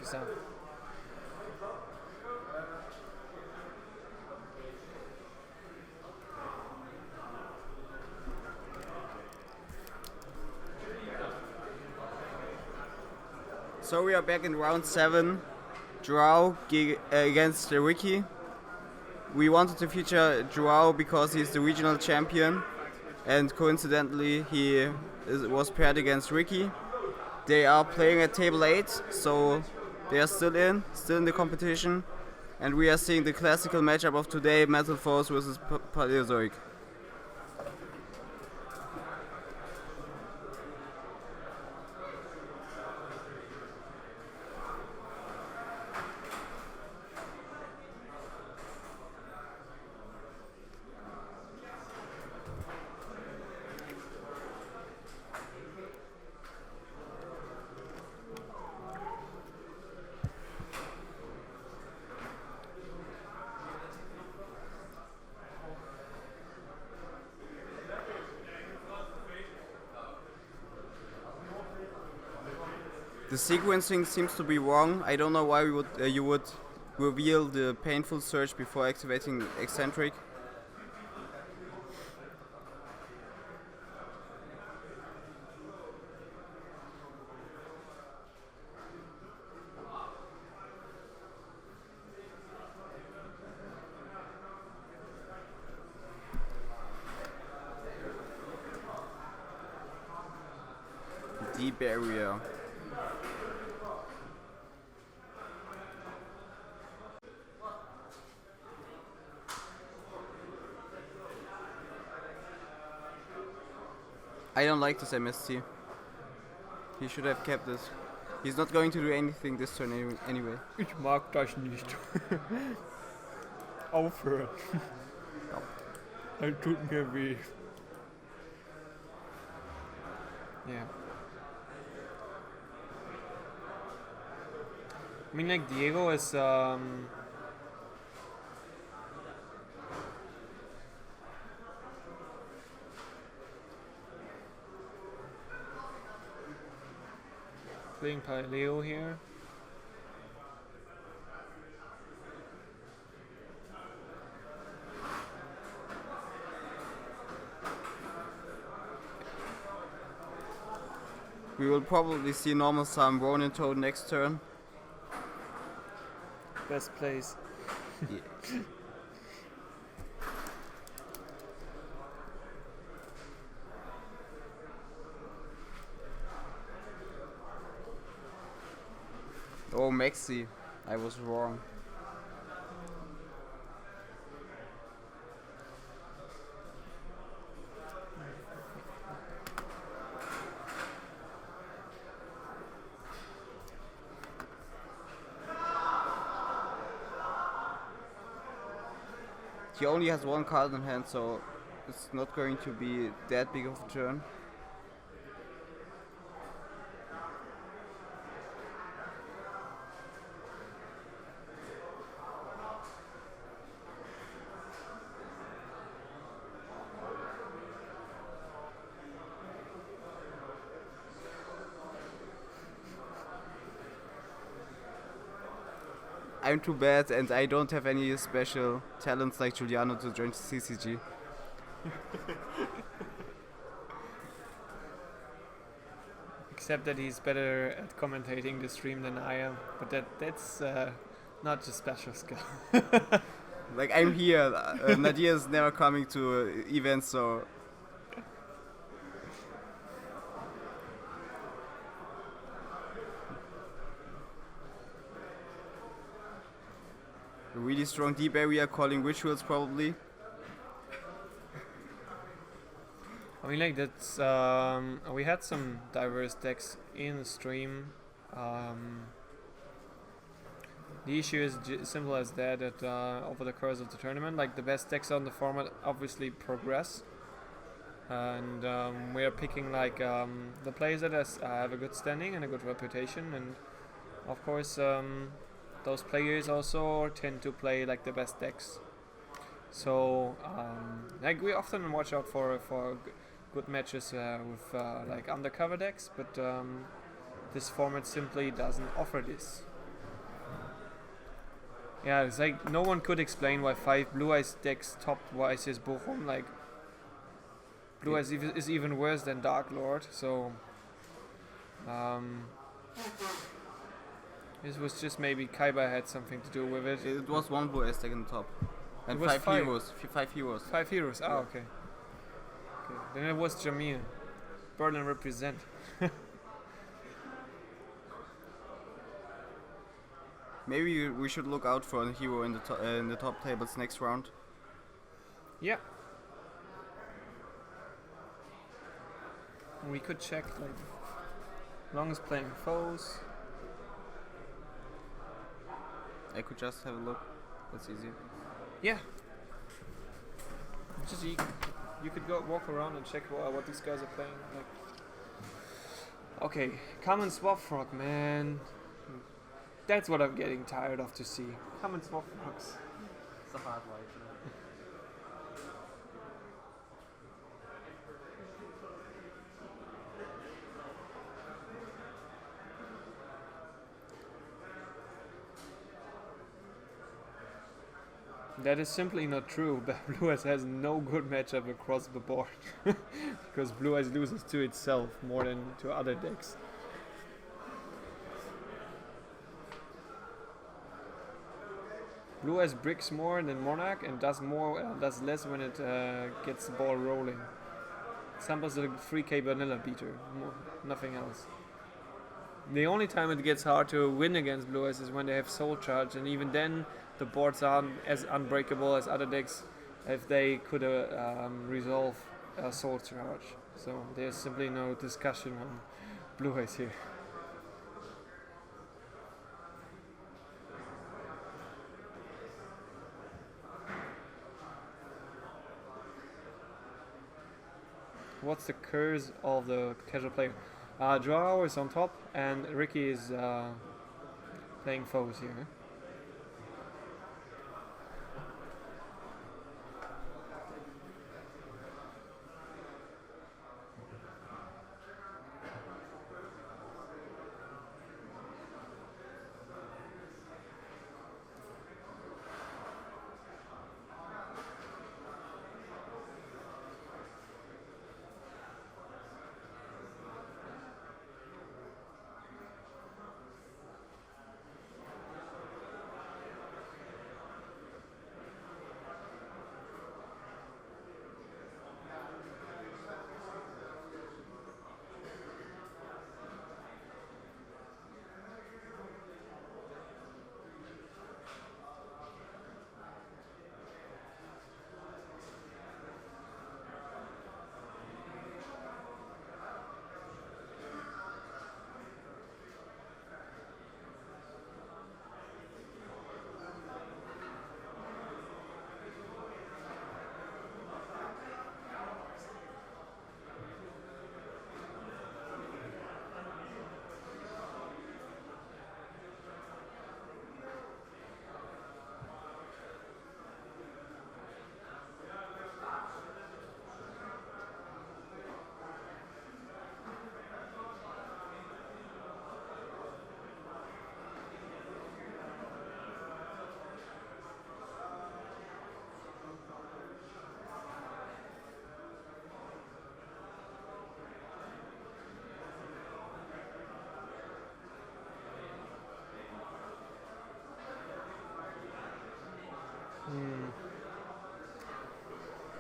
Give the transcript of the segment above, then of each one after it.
so. So we are back in round 7. Joao against Ricki. We wanted to feature Joao because he's the regional champion, and coincidentally he was paired against Ricki. They are playing at table 8, so they are still in the competition, and we are seeing the classical matchup of today: Metalfoes versus Paleozoics. The sequencing seems to be wrong. I don't know why you would reveal the painful surge before activating eccentric. Deep area. I don't like this MST. He should have kept this. He's not going to do anything this turn anyway. Ich mag das nicht. Aufhören. Das tut mir weh. Yeah. I mean, like, Diego is playing Paleo here. We will probably see normal sum Ronin Toad next turn. Best place. Yeah. Oh, Maxi. I was wrong. He only has one card in hand, so it's not going to be that big of a turn. I'm too bad, and I don't have any special talents like Giuliano to join CCG. Except that he's better at commentating the stream than I am, but that's not a special skill. Like, I'm here. Nadia is never coming to events, so. A really strong deep area, calling rituals probably. I mean, like, that's we had some diverse decks in the stream. The issue is simple as that over the course of the tournament, like, the best decks on the format obviously progress, and we are picking like the players that have a good standing and a good reputation, and of course those players also tend to play like the best decks. So like, we often watch out for good matches with like undercover decks, but this format simply doesn't offer this. Yeah, it's like no one could explain why 5 Blue Eyes decks topped YCS Bochum. Like, Blue Eyes is even worse than Dark Lord, so. This was just maybe Kaiba had something to do with it. It was one Blue Eyes deck in the top. And It was 5 five. heroes. 5 heroes. 5 heroes, Yeah. okay. Then it was Jamil. Berlin represent. Maybe we should look out for a hero in the top tables next round. Yeah. We could check like long as playing foes. I could just have a look. That's easy. Yeah. Just you could go walk around and check what these guys are playing. Like, okay, common swap frog, man. That's what I'm getting tired of to see. Common swap frogs. It's a hard life, isn't it? That is simply not true. Blue Eyes has no good matchup across the board. Because Blue Eyes loses to itself more than to other decks. Blue Eyes bricks more than Monarch and does less when it gets the ball rolling. Samples a 3k vanilla beater, nothing else. The only time it gets hard to win against Blue Eyes is when they have Soul Charge, and even then the boards aren't as unbreakable as other decks if they could resolve Soul Charge. So there's simply no discussion on Blue Eyes here. What's the curse of the casual player? Joao is on top and Ricki is playing foes here.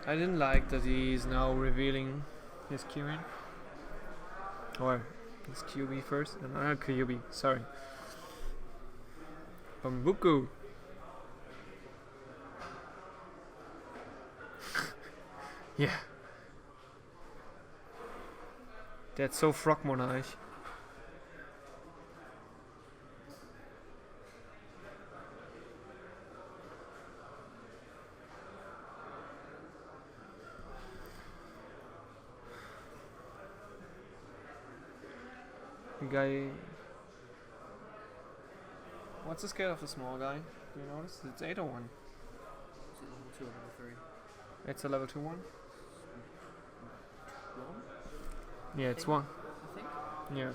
I didn't like that he's now revealing his queuing. Or his QB first. QB, sorry. Bambuku. Yeah. That's so frog monarch. Guy. What's the scale of the small guy? Do you notice? It's 8 or 1? Is it level 2 or level 3? It's a level 2 1? 1? Yeah, it's 1. I think. Yeah.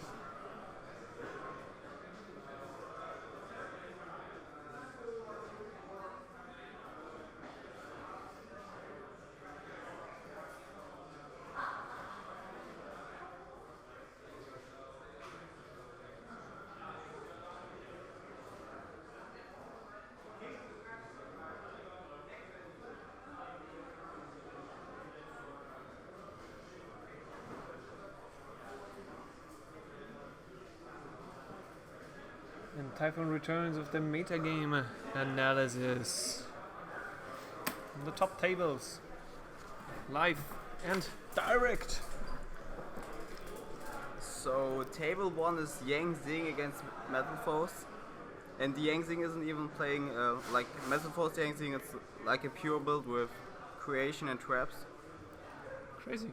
Typhoon returns with the metagame analysis. The top tables. Live and direct. So table 1 is Yang Xing against Metalfoes. And the Yang Xing isn't even playing like Metalfoes Yang Xing, it's like a pure build with creation and traps. Crazy.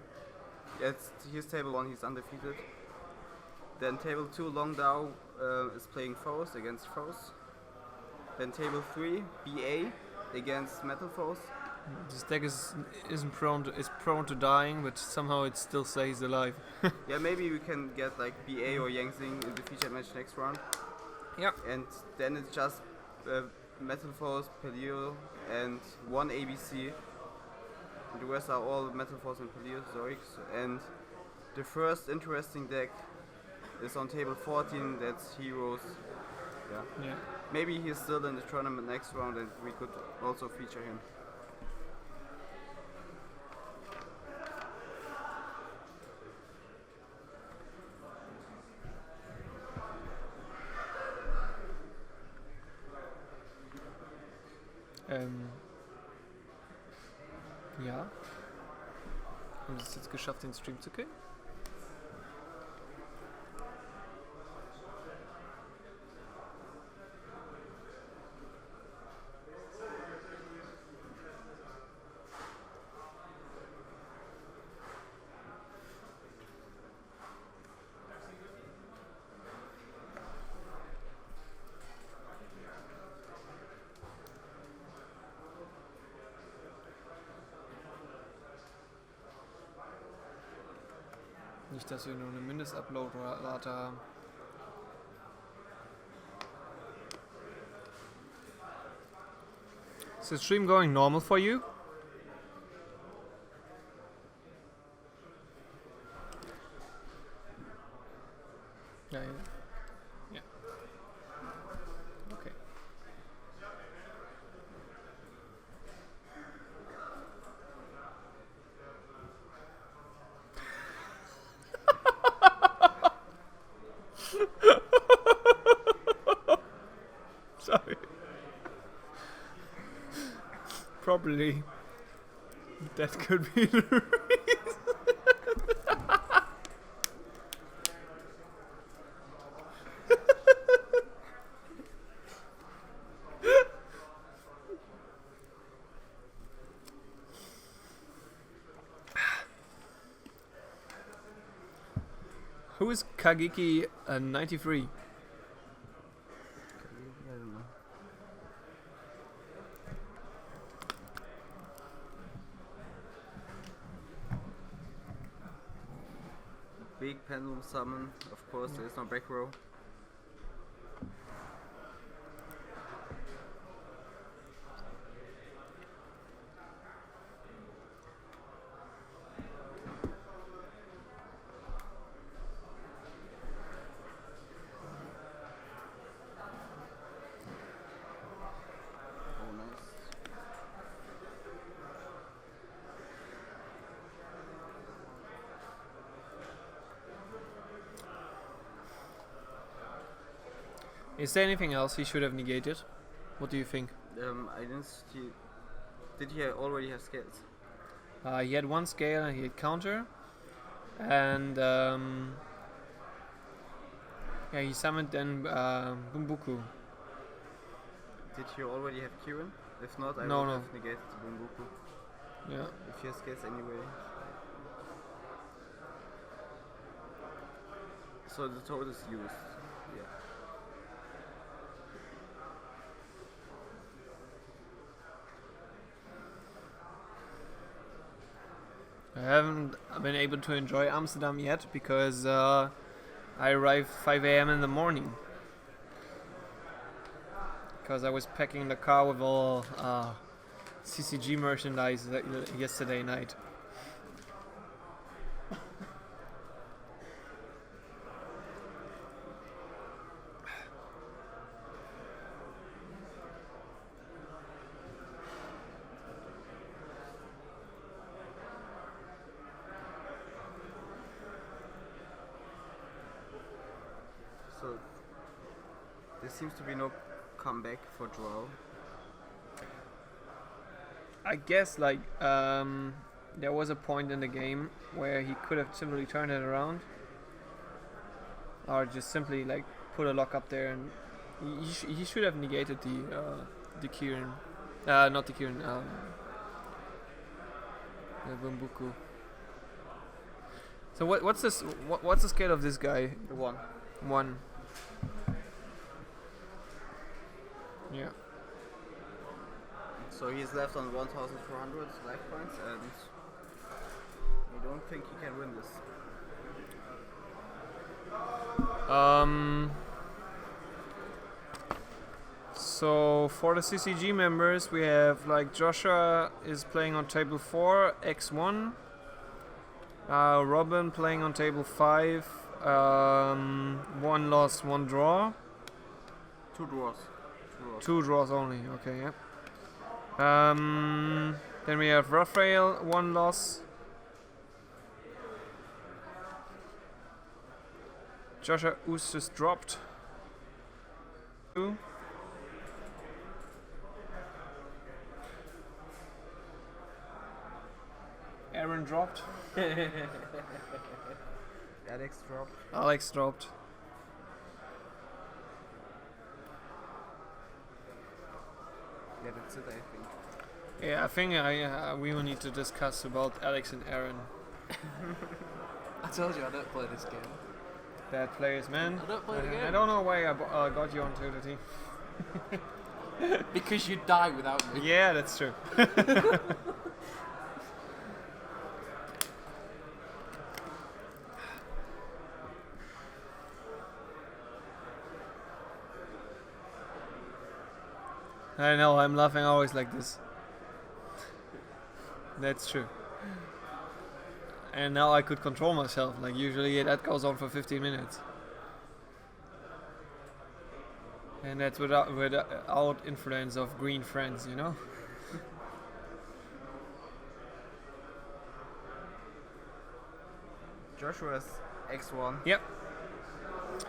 It's his table 1, he's undefeated. Then table 2, Long Dao is playing Foes against Foes. Then table 3, BA against Metalfoes. This deck is prone to dying, but somehow it still stays alive. Yeah, maybe we can get like BA or Yang Xing in the featured match next round. Yeah. And then it's just Metalfoes, Paleo, and one ABC. The rest are all Metalfoes and Paleozoics. And the first interesting deck is on table 14, that's Heroes. Yeah. Maybe he's still in the tournament next round and we could also feature him. Ja. Haben Sie es jetzt geschafft, den Stream zu killen? Nicht, dass wir nur eine Mindestupload-Rate haben. Is the stream going normal for you? Yeah. Okay. Sorry. Probably that could be the reason. Who is Kagiki 93? I don't know. Big pendulum summon, of course, there is no back row. Oh, nice. Is there anything else he should have negated? What do you think? I didn't see. Did he already have scales? He had one scale and he had counter, and yeah, he summoned then Bumbuku. Did he already have Kieran? If not, I No, would no. have negated Bumbuku. Yeah. If he has scales anyway. So the toad is used. Yeah. I haven't been able to enjoy Amsterdam yet because I arrived 5 a.m. in the morning. Because I was packing the car with all CCG merchandise yesterday night. So there seems to be no comeback for Joao. I guess there was a point in the game where he could have simply turned it around, or just simply put a lock up there, and he should have negated the Kieran, not the Kieran, the Bumbuku. So what's this? What's the scale of this guy? The 1. 1. Yeah. So he's left on 1,400 life points, and I don't think he can win this. So for the CCG members, we have Joshua is playing on table 4, X1. Robin playing on table 5, 1 loss, 1 draw. 2 draws. 2 draws only. Okay, yeah. Then we have Raphael, 1 loss. Joshua Oos just dropped. 2. Aaron dropped. Alex dropped. Alex dropped. Yeah, that's it, I think. Yeah, I think we will need to discuss about Alex and Aaron. I told you I don't play this game. Bad players, man. I don't play the game. I don't know why I got you onto the team. Because you die without me. Yeah, that's true. I know, I'm laughing always like this. That's true. And now I could control myself. Usually that goes on for 15 minutes. And that's without influence of green friends, you know? Joshua's X1. Yep.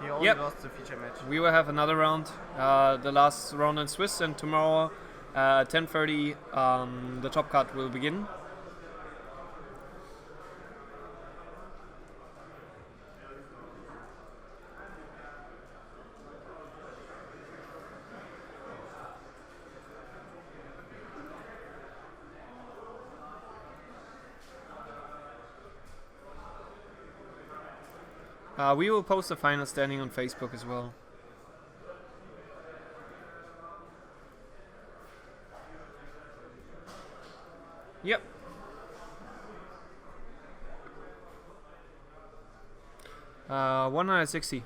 He only lost the feature match. We will have another round, the last round in Swiss, and tomorrow, 10:30, the top cut will begin. We will post the final standing on Facebook as well. Yep. Uh, 160.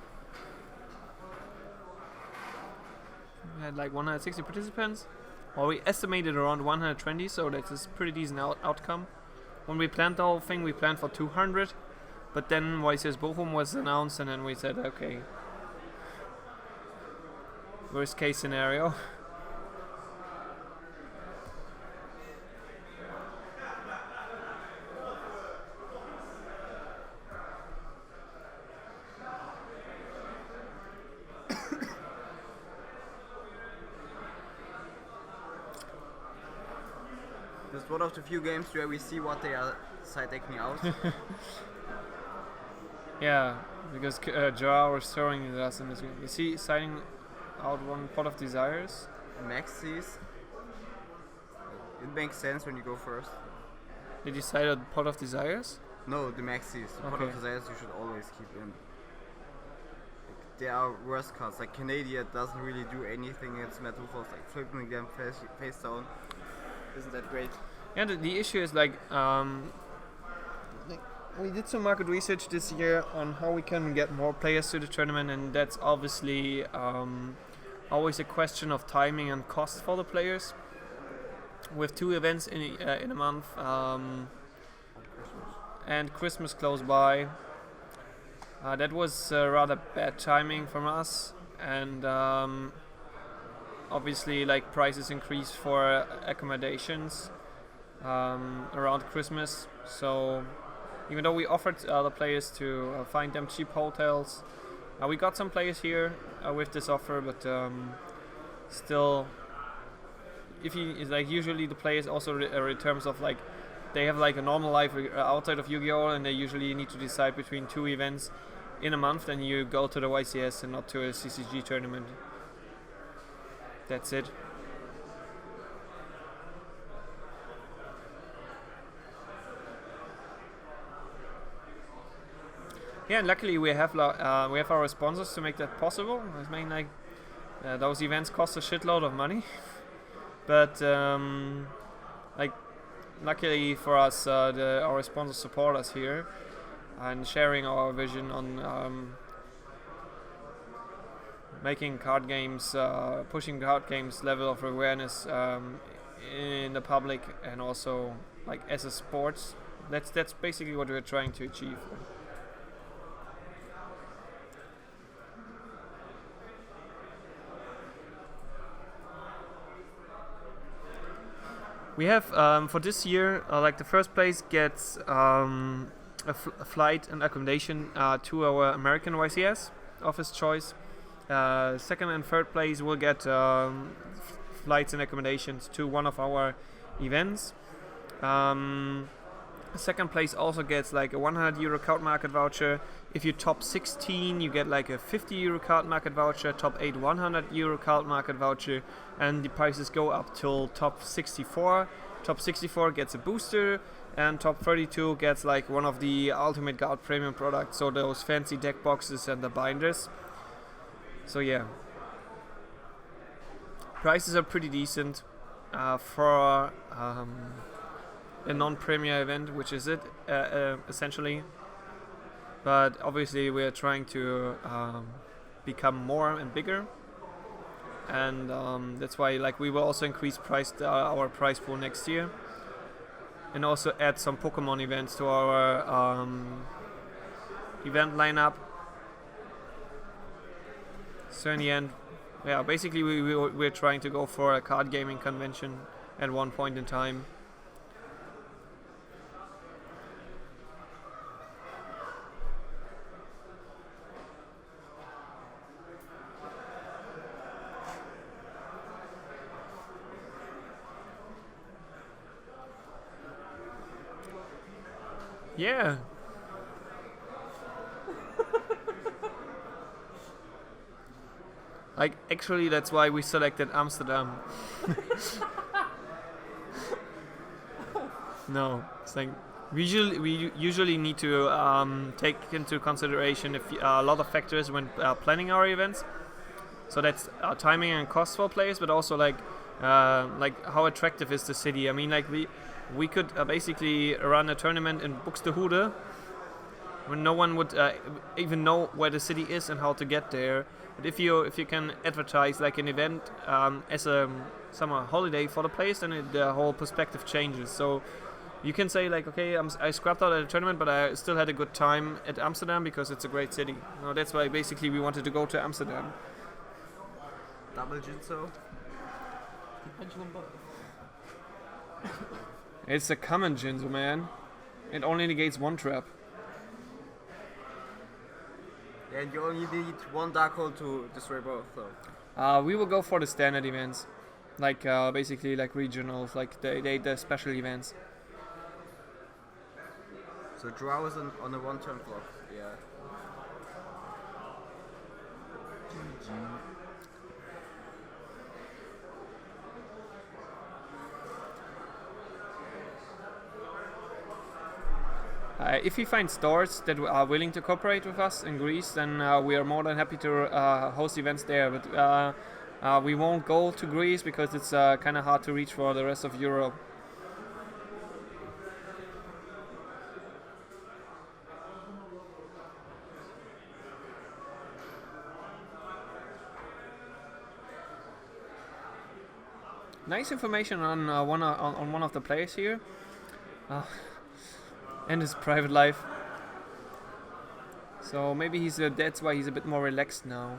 We had 160 participants. Well, we estimated around 120, so that's a pretty decent outcome. When we planned the whole thing, we planned for 200. But then YCS Bochum was announced, and then we said, okay, worst case scenario. It's one of the few games where we see what they are side-decking out. Yeah, because Joao is throwing at us in this game. Is he signing out one Pot of Desires? Maxis. It makes sense when you go first. Did you cite a Pot of Desires? No, the Maxis. The Pot Okay. of Desires you should always keep in. There are worse cards, Canadian doesn't really do anything against Metalfoes, flipping them face down. Isn't that great? Yeah, the issue is we did some market research this year on how we can get more players to the tournament, and that's obviously always a question of timing and cost for the players. With 2 events in a month and Christmas close by, that was rather bad timing from us, and obviously prices increase for accommodations around Christmas. So even though we offered the players to find them cheap hotels, We got some players here with this offer, but still, if you it's like usually the players also in terms of like they have like a normal life outside of Yu-Gi-Oh, and they usually need to decide between 2 events in a month, and you go to the YCS and not to a CCG tournament. That's it. Yeah, and luckily we have our sponsors to make that possible. I mean, like those events cost a shitload of money, but like luckily for us, our sponsors support us here and sharing our vision on making card games, pushing card games level of awareness in the public, and also like as a sport. That's basically what we're trying to achieve. We have for this year, like the first place gets a flight and accommodation to our American YCS of his choice. Second and third place will get flights and accommodations to one of our events. Second place also gets like a €100 card market voucher. If you top 16, you get like a €50 card market voucher. Top 8, €100 card market voucher, and the prices go up till top 64. Top 64 gets a booster, and top 32 gets like one of the Ultimate Guard premium products, so those fancy deck boxes and the binders. So yeah, prices are pretty decent for a non-premier event, which is it essentially. But obviously we are trying to become more and bigger, and that's why like we will also increase our price pool next year, and also add some Pokemon events to our event lineup. So in the end, yeah, basically we're trying to go for a card gaming convention at one point in time. Yeah. Like actually that's why we selected Amsterdam. No, it's like we usually need to take into consideration a lot of factors when planning our events. So that's timing and cost for players, but also like how attractive is the city. I mean, like we could basically run a tournament in Buxtehude when no one would even know where the city is and how to get there. But if you can advertise like an event as a summer holiday for the players, then the whole perspective changes. So you can say like, okay, I scrapped out at a tournament, but I still had a good time at Amsterdam because it's a great city. That's why basically we wanted to go to Amsterdam. Double Jinso. Pendulum both. It's a common Jinzo, man. It only negates one trap. Yeah, and you only need one Dark Hole to destroy both, though. We will go for the standard events, like basically like regionals, like the special events. So Joao is on a one-turn clock. Yeah. If we find stores that are willing to cooperate with us in Greece, then we are more than happy to host events there. But we won't go to Greece because it's kind of hard to reach for the rest of Europe. Nice information on one of the players here. And his private life. So maybe that's why he's a bit more relaxed now.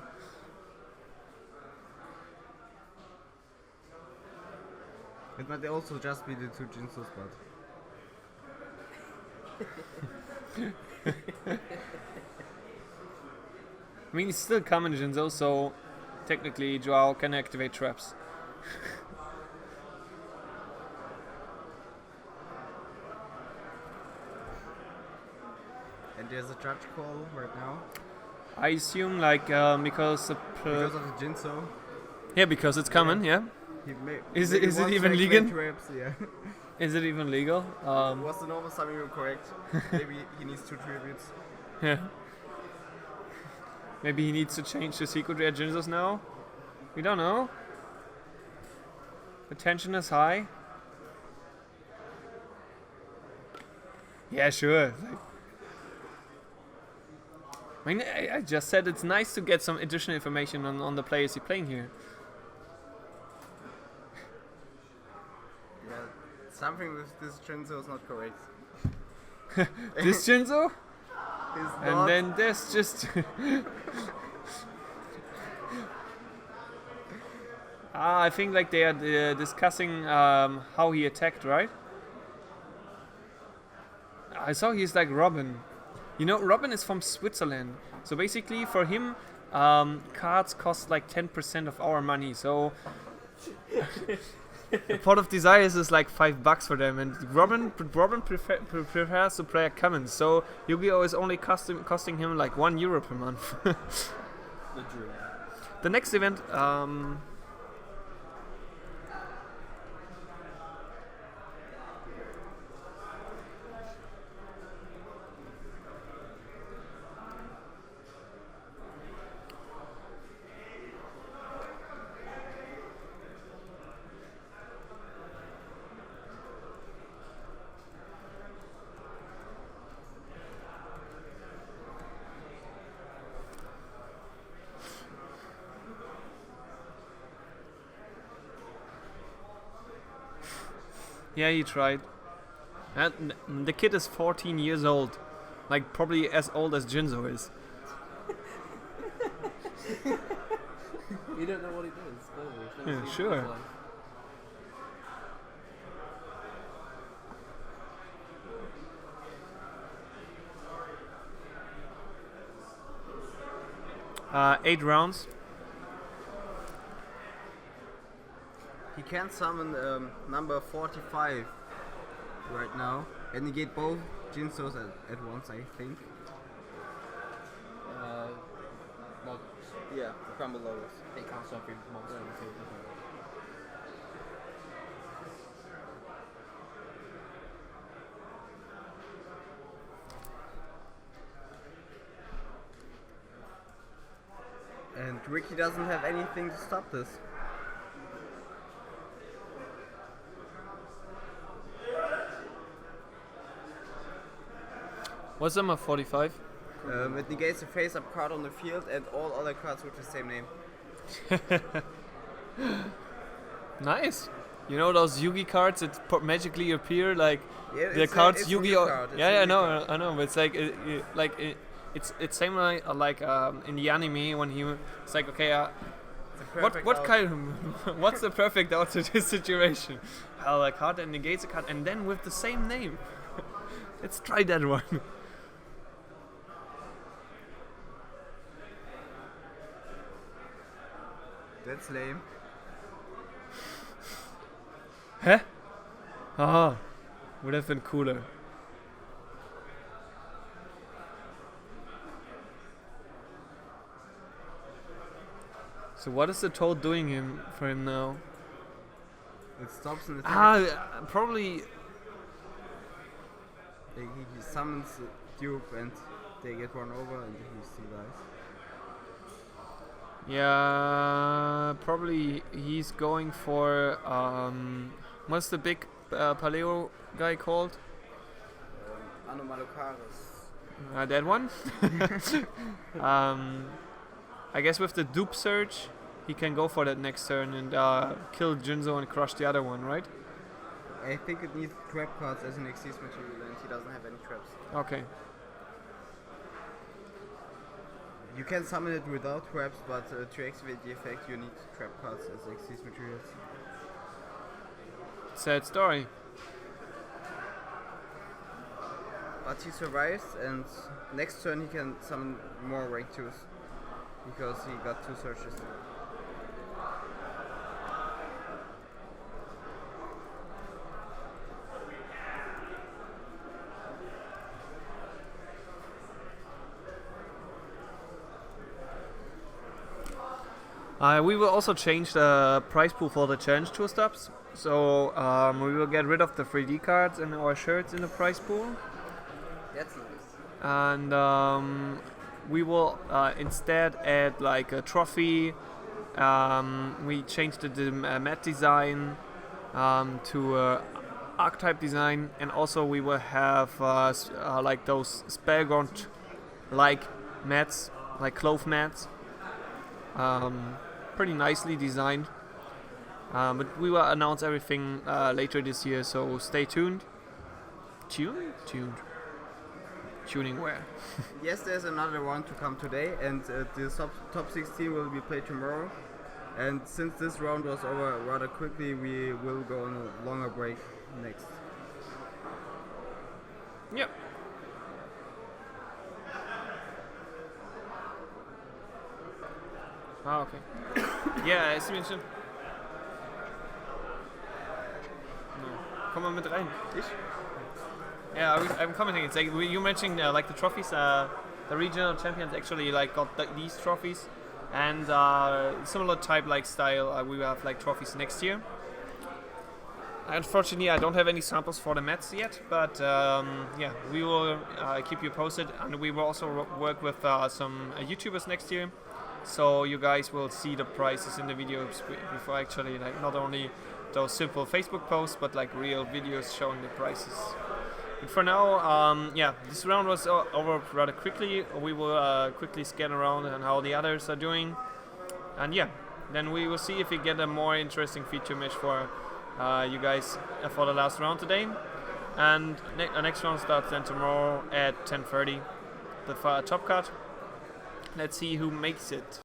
It might also just be the two Jinsos, but I mean, he's still common Jinzo, so technically Joao can activate traps. And there's a judge call right now. I assume like because Because of the Jinso. yeah, because it's common. Yeah. Is it even legal? Traps, yeah. Is it even legal? Was the normal summing room correct? Maybe he needs 2 tributes. Yeah. Maybe he needs to change the secret rare Jinzos now. We don't know. The tension is high. Yeah, sure. I mean, I just said it's nice to get some additional information on the players you're playing here. Yeah, something with this Jinso is not correct. This Jinzo? Is And not. then this just... I think like they are discussing how he attacked, right? I saw he's like Robin. You know, Robin is from Switzerland. So basically for him, cards cost like 10% of our money. So the Pot of Desires is like $5 for them. And Robin prefers to play a common. So Yu-Gi-Oh! Is only costing him like €1 per month. The next event... yeah, he tried. And the kid is 14 years old. Like, probably as old as Jinzo is. You don't know what he does, do you? Yeah, sure. Uh, 8 rounds. He can summon number 45 right now and negate both Jinsos at once, I think. Well, Yeah, Carvalhosa. it counts every monster in the field. And Ricki doesn't have anything to stop this. What's number 45? It negates a face-up card on the field and all other cards with the same name. Nice. You know those Yugi cards that magically appear like Yeah, the it's cards it's a Yugi. new card, it's Yeah, a yeah, I new know, card. I know. But it's like it's same like in the anime when it's like okay, It's a perfect what out. kind what's the perfect out to this situation? How a card that negates a card and then with the same name. Let's try that one. That's lame. Huh? Ah, would have been cooler. So what is the toad doing for him now? It stops an attack. Probably. He summons the dupe and they get run over and he still dies. Yeah, probably he's going for what's the big paleo guy called? Anomalocaris. That one. I guess with the dupe surge, he can go for that next turn and kill Jinzo and crush the other one, right? I think it needs trap cards as an exist material and he doesn't have any traps. Okay. You can summon it without traps, but to activate the effect you need trap cards as exist materials. Sad story. But he survives and next turn he can summon more rank 2s. because he got 2 searches. We will also change the prize pool for the challenge tour stops. So we will get rid of the 3D cards and our shirts in the prize pool. That's nice. And we will instead add like a trophy. We changed the mat design to archetype design, and also we will have like those spellground like mats, like clove mats. Pretty nicely designed, but we will announce everything later this year, so stay tuned. Tuning where? Yes, there's another round to come today, and the top 16 will be played tomorrow. And since this round was over rather quickly, we will go on a longer break next. Yep. Ah, okay. Ja, ist mir schon. No. Komm mal mit rein. Ich? Yeah, I'm commenting. It's like you mentioning like the trophies. The regional champions actually like got these trophies, and similar type like style. We will have like trophies next year. Unfortunately, I don't have any samples for the mats yet, but yeah, we will keep you posted, and we will also work with some YouTubers next year. So you guys will see the prices in the videos before actually, like not only those simple Facebook posts, but like real videos showing the prices. But for now, yeah, this round was over rather quickly. We will quickly scan around and how the others are doing, and yeah, then we will see if we get a more interesting feature match for you guys for the last round today. And the next round starts then tomorrow at 10:30. The top cut. Let's see who makes it.